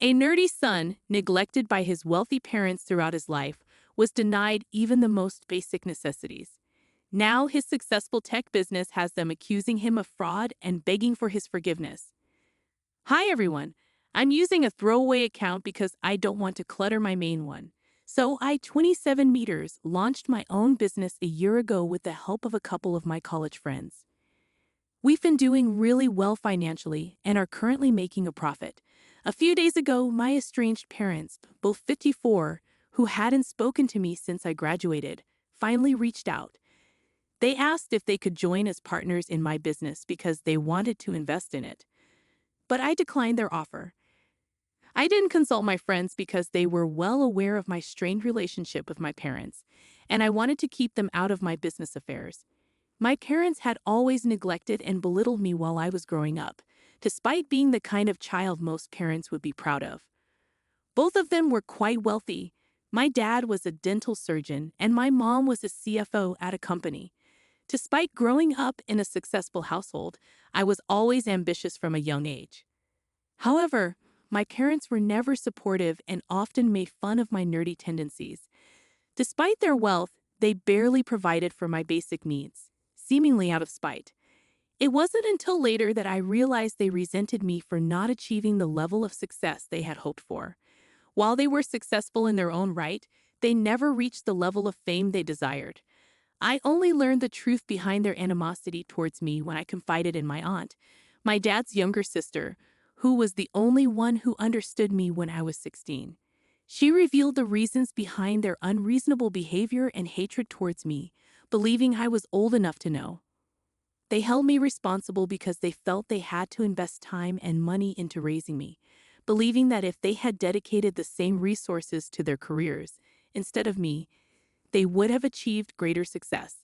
A nerdy son, neglected by his wealthy parents throughout his life, was denied even the most basic necessities. Now his successful tech business has them accusing him of fraud and begging for his forgiveness. Hi everyone. I'm using a throwaway account because I don't want to clutter my main one. So I 27 meters launched my own business a year ago with the help of a couple of my college friends. We've been doing really well financially and are currently making a profit. A few days ago, my estranged parents, both 54, who hadn't spoken to me since I graduated, finally reached out. They asked if they could join as partners in my business because they wanted to invest in it. But I declined their offer. I didn't consult my friends because they were well aware of my strained relationship with my parents, and I wanted to keep them out of my business affairs. My parents had always neglected and belittled me while I was growing up, despite being the kind of child most parents would be proud of. Both of them were quite wealthy. My dad was a dental surgeon, and my mom was a CFO at a company. Despite growing up in a successful household, I was always ambitious from a young age. However, my parents were never supportive and often made fun of my nerdy tendencies. Despite their wealth, they barely provided for my basic needs, seemingly out of spite. It wasn't until later that I realized they resented me for not achieving the level of success they had hoped for. While they were successful in their own right, they never reached the level of fame they desired. I only learned the truth behind their animosity towards me when I confided in my aunt, my dad's younger sister, who was the only one who understood me when I was 16. She revealed the reasons behind their unreasonable behavior and hatred towards me, believing I was old enough to know. They held me responsible because they felt they had to invest time and money into raising me, believing that if they had dedicated the same resources to their careers instead of me, they would have achieved greater success.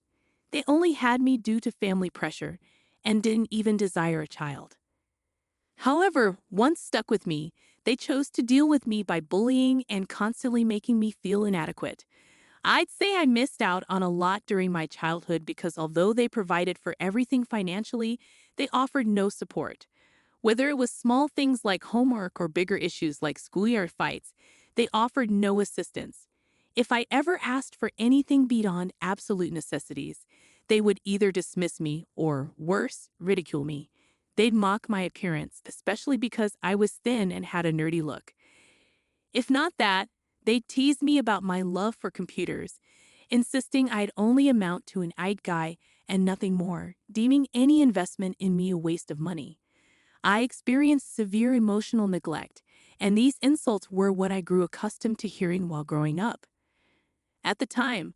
They only had me due to family pressure and didn't even desire a child. However, once stuck with me, they chose to deal with me by bullying and constantly making me feel inadequate. I'd say I missed out on a lot during my childhood because although they provided for everything financially, they offered no support. Whether it was small things like homework or bigger issues like schoolyard fights, they offered no assistance. If I ever asked for anything beyond absolute necessities, they would either dismiss me or, worse, ridicule me. They'd mock my appearance, especially because I was thin and had a nerdy look. If not that, they'd tease me about my love for computers, insisting I'd only amount to an IT guy and nothing more, deeming any investment in me a waste of money. I experienced severe emotional neglect, and these insults were what I grew accustomed to hearing while growing up. At the time,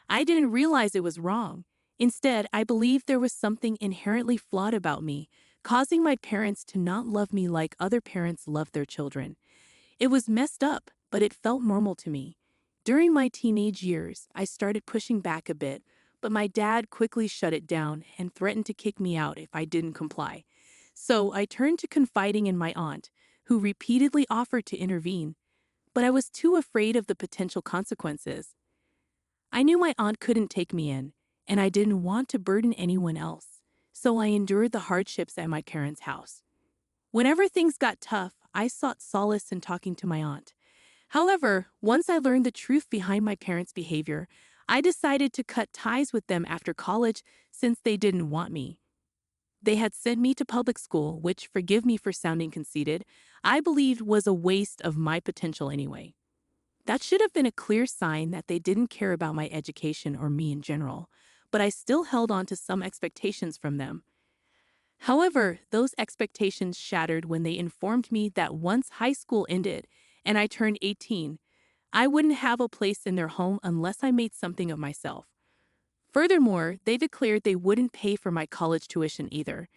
I didn't realize it was wrong. Instead, I believed there was something inherently flawed about me, causing my parents to not love me like other parents love their children. It was messed up, but it felt normal to me. During my teenage years, I started pushing back a bit, but my dad quickly shut it down and threatened to kick me out if I didn't comply. So I turned to confiding in my aunt, who repeatedly offered to intervene, but I was too afraid of the potential consequences. I knew my aunt couldn't take me in, and I didn't want to burden anyone else, so I endured the hardships at my parents' house. Whenever things got tough, I sought solace in talking to my aunt. However, once I learned the truth behind my parents' behavior, I decided to cut ties with them after college since they didn't want me. They had sent me to public school, which, forgive me for sounding conceited, I believed was a waste of my potential anyway. That should have been a clear sign that they didn't care about my education or me in general, but I still held on to some expectations from them. However, those expectations shattered when they informed me that once high school ended and I turned 18, I wouldn't have a place in their home unless I made something of myself. Furthermore, they declared they wouldn't pay for my college tuition either.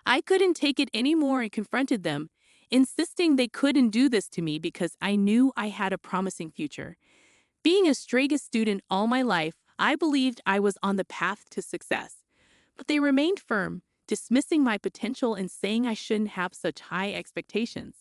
I couldn't take it anymore and confronted them, insisting they couldn't do this to me because I knew I had a promising future. Being a straight student all my life, I believed I was on the path to success. But they remained firm, dismissing my potential and saying I shouldn't have such high expectations.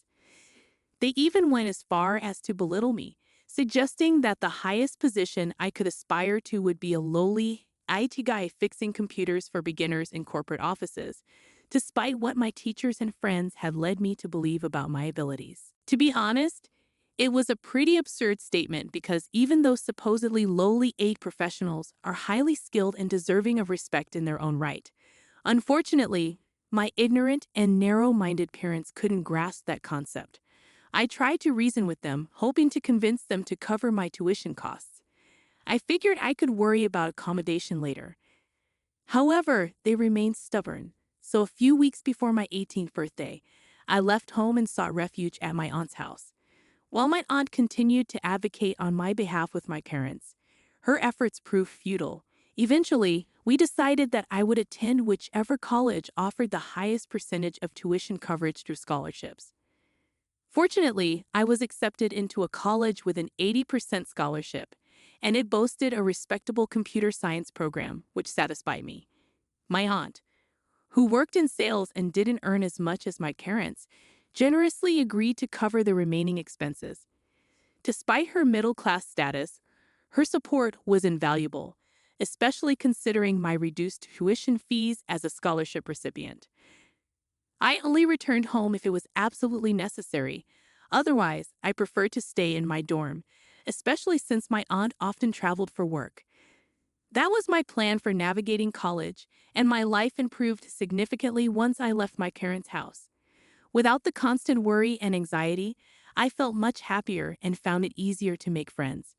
They even went as far as to belittle me, suggesting that the highest position I could aspire to would be a lowly IT guy fixing computers for beginners in corporate offices. despite what my teachers and friends had led me to believe about my abilities. To be honest, it was a pretty absurd statement because even those supposedly lowly aid professionals are highly skilled and deserving of respect in their own right. Unfortunately, my ignorant and narrow-minded parents couldn't grasp that concept. I tried to reason with them, hoping to convince them to cover my tuition costs. I figured I could worry about accommodation later. However, they remained stubborn, so a few weeks before my 18th birthday, I left home and sought refuge at my aunt's house. While my aunt continued to advocate on my behalf with my parents, her efforts proved futile. Eventually, we decided that I would attend whichever college offered the highest percentage of tuition coverage through scholarships. Fortunately, I was accepted into a college with an 80% scholarship, and it boasted a respectable computer science program, which satisfied me. My aunt, who worked in sales and didn't earn as much as my parents, generously agreed to cover the remaining expenses. Despite her middle-class status, her support was invaluable, especially considering my reduced tuition fees as a scholarship recipient. I only returned home if it was absolutely necessary. Otherwise, I preferred to stay in my dorm, especially since my aunt often traveled for work. That was my plan for navigating college, and my life improved significantly once I left my parents' house. Without the constant worry and anxiety, I felt much happier and found it easier to make friends.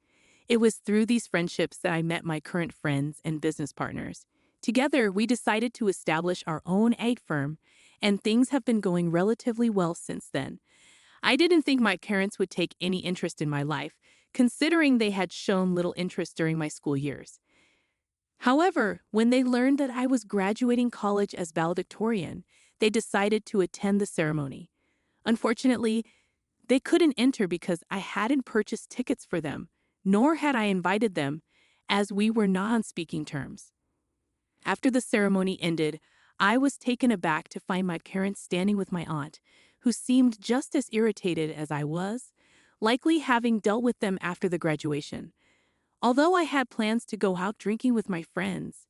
It was through these friendships that I met my current friends and business partners. Together, we decided to establish our own egg firm, and things have been going relatively well since then. I didn't think my parents would take any interest in my life, considering they had shown little interest during my school years. However, when they learned that I was graduating college as valedictorian, they decided to attend the ceremony. Unfortunately, they couldn't enter because I hadn't purchased tickets for them, nor had I invited them, as we were not on speaking terms. After the ceremony ended, I was taken aback to find my parents standing with my aunt, who seemed just as irritated as I was, likely having dealt with them after the graduation. Although I had plans to go out drinking with my friends,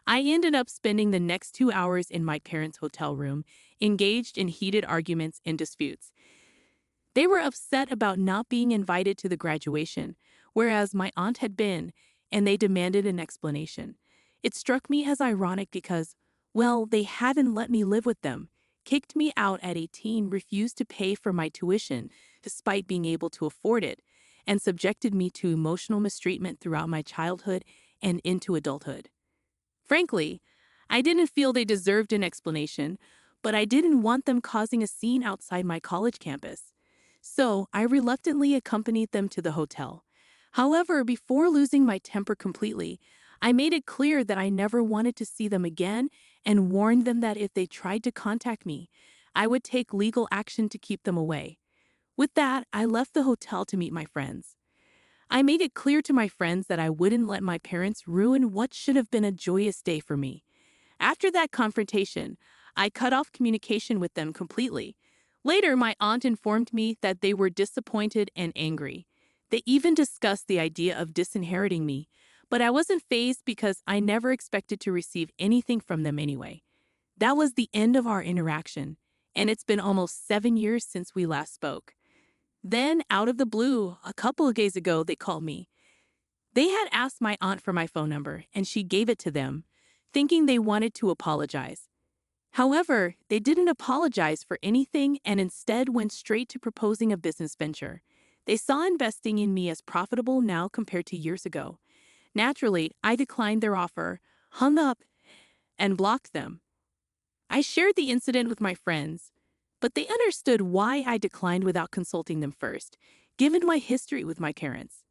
I ended up spending the next 2 hours in my parents' hotel room, engaged in heated arguments and disputes. They were upset about not being invited to the graduation, whereas my aunt had been, and they demanded an explanation. It struck me as ironic because, well, they hadn't let me live with them, kicked me out at 18, refused to pay for my tuition despite being able to afford it, and subjected me to emotional mistreatment throughout my childhood and into adulthood. Frankly, I didn't feel they deserved an explanation, but I didn't want them causing a scene outside my college campus. So I reluctantly accompanied them to the hotel. However, before losing my temper completely, I made it clear that I never wanted to see them again and warned them that if they tried to contact me, I would take legal action to keep them away. With that, I left the hotel to meet my friends. I made it clear to my friends that I wouldn't let my parents ruin what should have been a joyous day for me. After that confrontation, I cut off communication with them completely. Later, my aunt informed me that they were disappointed and angry. They even discussed the idea of disinheriting me, but I wasn't fazed because I never expected to receive anything from them anyway. That was the end of our interaction, and it's been almost 7 years since we last spoke. Then, out of the blue, a couple of days ago, they called me. They had asked my aunt for my phone number, and she gave it to them, thinking they wanted to apologize. However, they didn't apologize for anything and instead went straight to proposing a business venture. They saw investing in me as profitable now compared to years ago. Naturally, I declined their offer, hung up, and blocked them. I shared the incident with my friends, but they understood why I declined without consulting them first, given my history with my parents.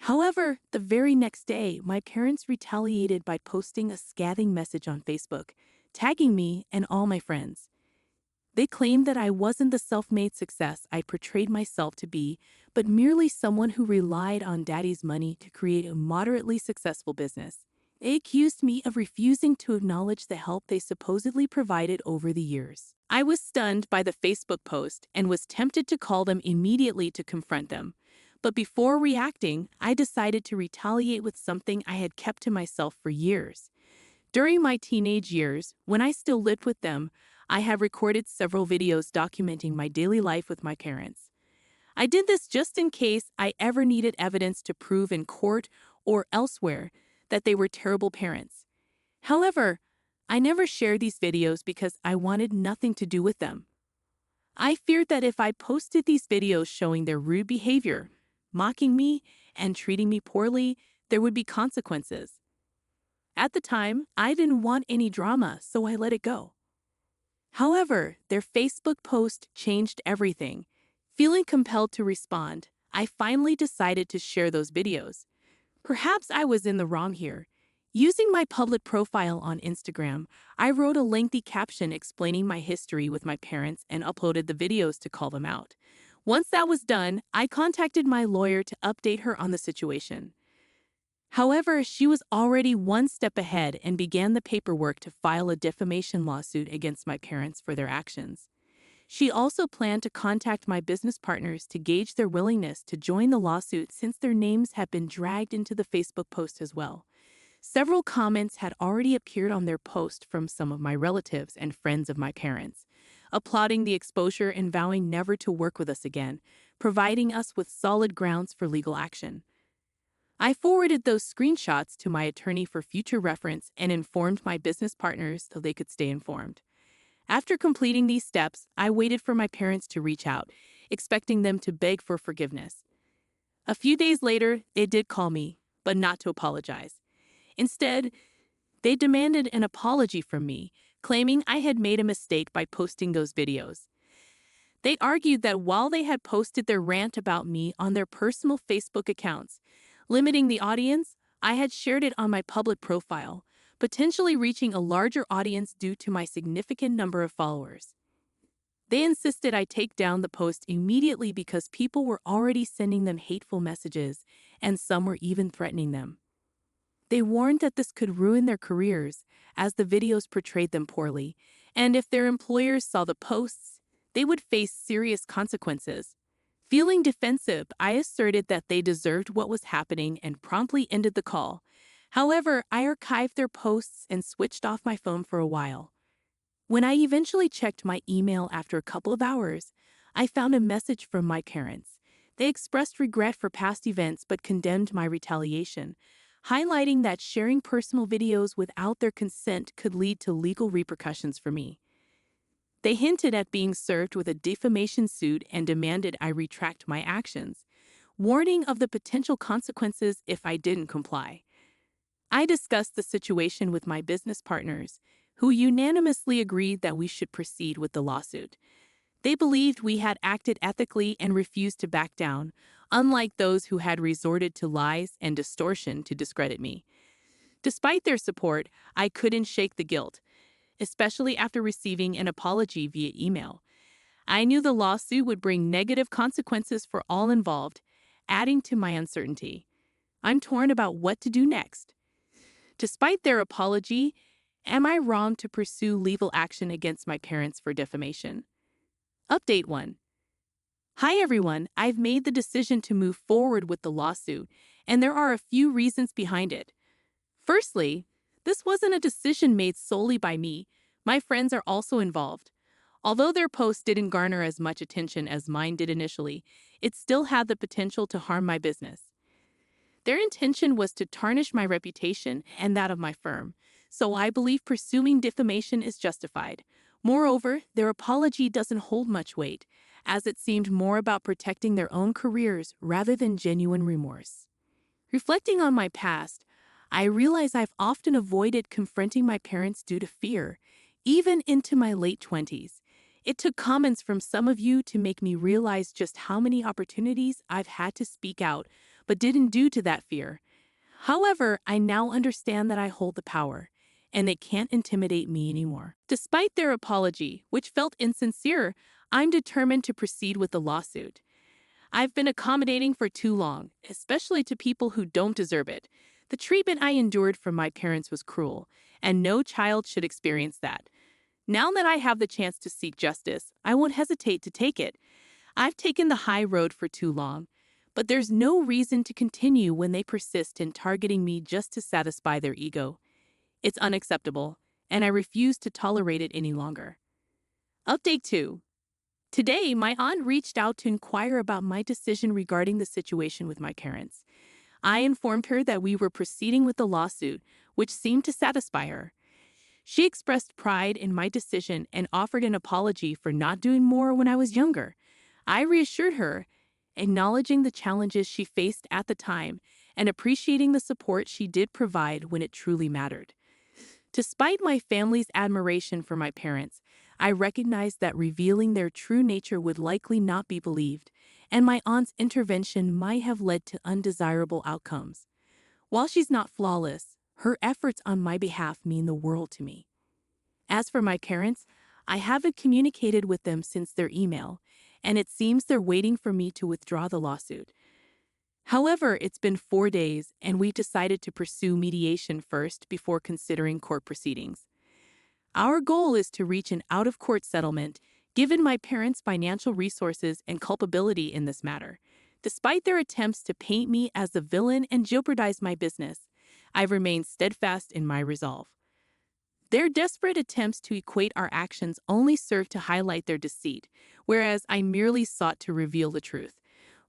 However, the very next day, my parents retaliated by posting a scathing message on Facebook, tagging me and all my friends. They claimed that I wasn't the self-made success I portrayed myself to be, but merely someone who relied on daddy's money to create a moderately successful business. They accused me of refusing to acknowledge the help they supposedly provided over the years. I was stunned by the Facebook post and was tempted to call them immediately to confront them. But before reacting, I decided to retaliate with something I had kept to myself for years. During my teenage years, when I still lived with them, I have recorded several videos documenting my daily life with my parents. I did this just in case I ever needed evidence to prove in court or elsewhere that they were terrible parents. However, I never shared these videos because I wanted nothing to do with them. I feared that if I posted these videos showing their rude behavior, mocking me, and treating me poorly, there would be consequences. At the time, I didn't want any drama, so I let it go. However, their Facebook post changed everything. Feeling compelled to respond, I finally decided to share those videos. Perhaps I was in the wrong here. Using my public profile on Instagram, I wrote a lengthy caption explaining my history with my parents and uploaded the videos to call them out. Once that was done, I contacted my lawyer to update her on the situation. However, she was already one step ahead and began the paperwork to file a defamation lawsuit against my parents for their actions. She also planned to contact my business partners to gauge their willingness to join the lawsuit since their names had been dragged into the Facebook post as well. Several comments had already appeared on their post from some of my relatives and friends of my parents, applauding the exposure and vowing never to work with us again, providing us with solid grounds for legal action. I forwarded those screenshots to my attorney for future reference and informed my business partners so they could stay informed. After completing these steps, I waited for my parents to reach out, expecting them to beg for forgiveness. A few days later, they did call me, but not to apologize. Instead, they demanded an apology from me, claiming I had made a mistake by posting those videos. They argued that while they had posted their rant about me on their personal Facebook accounts, limiting the audience, I had shared it on my public profile, potentially reaching a larger audience due to my significant number of followers. They insisted I take down the post immediately because people were already sending them hateful messages, and some were even threatening them. They warned that this could ruin their careers, as the videos portrayed them poorly, and if their employers saw the posts, they would face serious consequences. Feeling defensive, I asserted that they deserved what was happening and promptly ended the call. However, I archived their posts and switched off my phone for a while. When I eventually checked my email after a couple of hours, I found a message from my parents. They expressed regret for past events but condemned my retaliation, highlighting that sharing personal videos without their consent could lead to legal repercussions for me. They hinted at being served with a defamation suit and demanded I retract my actions, warning of the potential consequences if I didn't comply. I discussed the situation with my business partners, who unanimously agreed that we should proceed with the lawsuit. They believed we had acted ethically and refused to back down, unlike those who had resorted to lies and distortion to discredit me. Despite their support, I couldn't shake the guilt, especially after receiving an apology via email. I knew the lawsuit would bring negative consequences for all involved, adding to my uncertainty. I'm torn about what to do next. Despite their apology, am I wrong to pursue legal action against my parents for defamation? Update 1. Hi everyone, I've made the decision to move forward with the lawsuit, and there are a few reasons behind it. Firstly, this wasn't a decision made solely by me. My friends are also involved. Although their posts didn't garner as much attention as mine did initially, it still had the potential to harm my business. Their intention was to tarnish my reputation and that of my firm, so I believe pursuing defamation is justified. Moreover, their apology doesn't hold much weight, as it seemed more about protecting their own careers rather than genuine remorse. Reflecting on my past, I realize I've often avoided confronting my parents due to fear, even into my late 20s. It took comments from some of you to make me realize just how many opportunities I've had to speak out, but didn't due to that fear. However, I now understand that I hold the power, and they can't intimidate me anymore. Despite their apology, which felt insincere, I'm determined to proceed with the lawsuit. I've been accommodating for too long, especially to people who don't deserve it. The treatment I endured from my parents was cruel, and no child should experience that. Now that I have the chance to seek justice, I won't hesitate to take it. I've taken the high road for too long, but there's no reason to continue when they persist in targeting me just to satisfy their ego. It's unacceptable, and I refuse to tolerate it any longer. Update 2. Today, my aunt reached out to inquire about my decision regarding the situation with my parents. I informed her that we were proceeding with the lawsuit, which seemed to satisfy her. She expressed pride in my decision and offered an apology for not doing more when I was younger. I reassured her, acknowledging the challenges she faced at the time and appreciating the support she did provide when it truly mattered. Despite my family's admiration for my parents, I recognized that revealing their true nature would likely not be believed, and my aunt's intervention might have led to undesirable outcomes. While she's not flawless, her efforts on my behalf mean the world to me. As for my parents, I haven't communicated with them since their email, and it seems they're waiting for me to withdraw the lawsuit. However, it's been 4 days, and we've decided to pursue mediation first before considering court proceedings. Our goal is to reach an out-of-court settlement, given my parents' financial resources and culpability in this matter. Despite their attempts to paint me as the villain and jeopardize my business, I've remained steadfast in my resolve. Their desperate attempts to equate our actions only serve to highlight their deceit, whereas I merely sought to reveal the truth.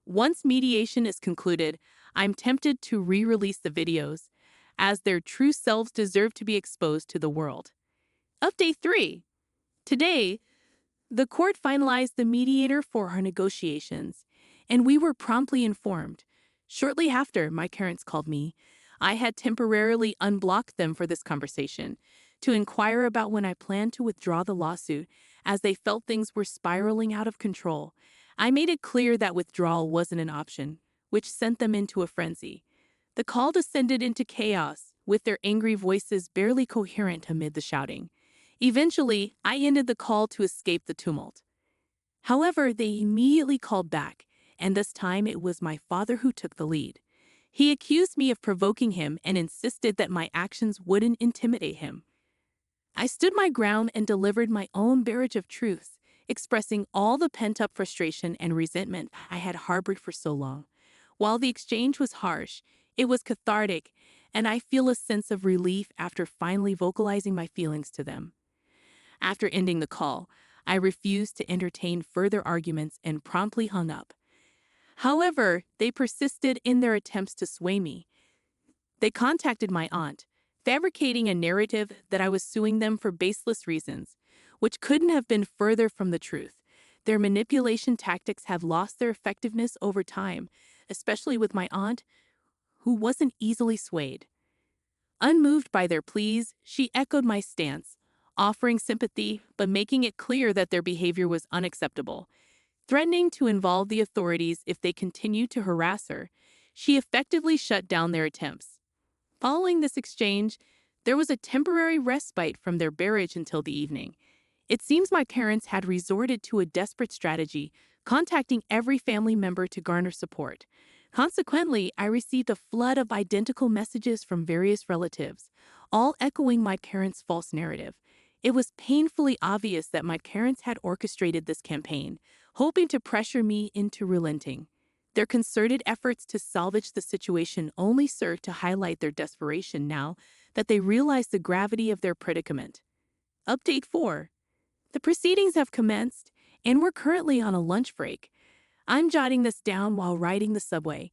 Once mediation is concluded, I'm tempted to re-release the videos, as their true selves deserve to be exposed to the world. Update 3. Today, the court finalized the mediator for our negotiations, and we were promptly informed. Shortly after, my parents called me. I had temporarily unblocked them for this conversation to inquire about when I planned to withdraw the lawsuit, as they felt things were spiraling out of control. I made it clear that withdrawal wasn't an option, which sent them into a frenzy. The call descended into chaos, with their angry voices barely coherent amid the shouting. Eventually, I ended the call to escape the tumult. However, they immediately called back, and this time it was my father who took the lead. He accused me of provoking him and insisted that my actions wouldn't intimidate him. I stood my ground and delivered my own barrage of truths, expressing all the pent-up frustration and resentment I had harbored for so long. While the exchange was harsh, it was cathartic, and I feel a sense of relief after finally vocalizing my feelings to them. After ending the call, I refused to entertain further arguments and promptly hung up. However, they persisted in their attempts to sway me. They contacted my aunt, fabricating a narrative that I was suing them for baseless reasons, which couldn't have been further from the truth. Their manipulation tactics have lost their effectiveness over time, especially with my aunt, who wasn't easily swayed. Unmoved by their pleas, she echoed my stance, offering sympathy but making it clear that their behavior was unacceptable. Threatening to involve the authorities if they continued to harass her, she effectively shut down their attempts. Following this exchange, there was a temporary respite from their barrage until the evening. It seems my parents had resorted to a desperate strategy, contacting every family member to garner support. Consequently, I received a flood of identical messages from various relatives, all echoing my parents' false narrative. It was painfully obvious that my parents had orchestrated this campaign, hoping to pressure me into relenting. Their concerted efforts to salvage the situation only served to highlight their desperation now that they realized the gravity of their predicament. Update 4. The proceedings have commenced, and we're currently on a lunch break. I'm jotting this down while riding the subway.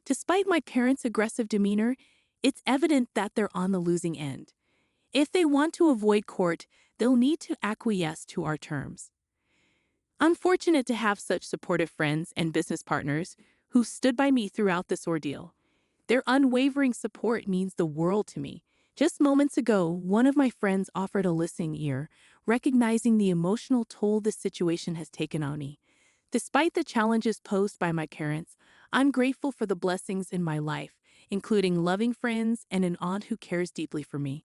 Despite my parents' aggressive demeanor, it's evident that they're on the losing end. If they want to avoid court, they'll need to acquiesce to our terms. I'm fortunate to have such supportive friends and business partners who stood by me throughout this ordeal. Their unwavering support means the world to me. Just moments ago, one of my friends offered a listening ear, recognizing the emotional toll this situation has taken on me. Despite the challenges posed by my parents, I'm grateful for the blessings in my life, including loving friends and an aunt who cares deeply for me.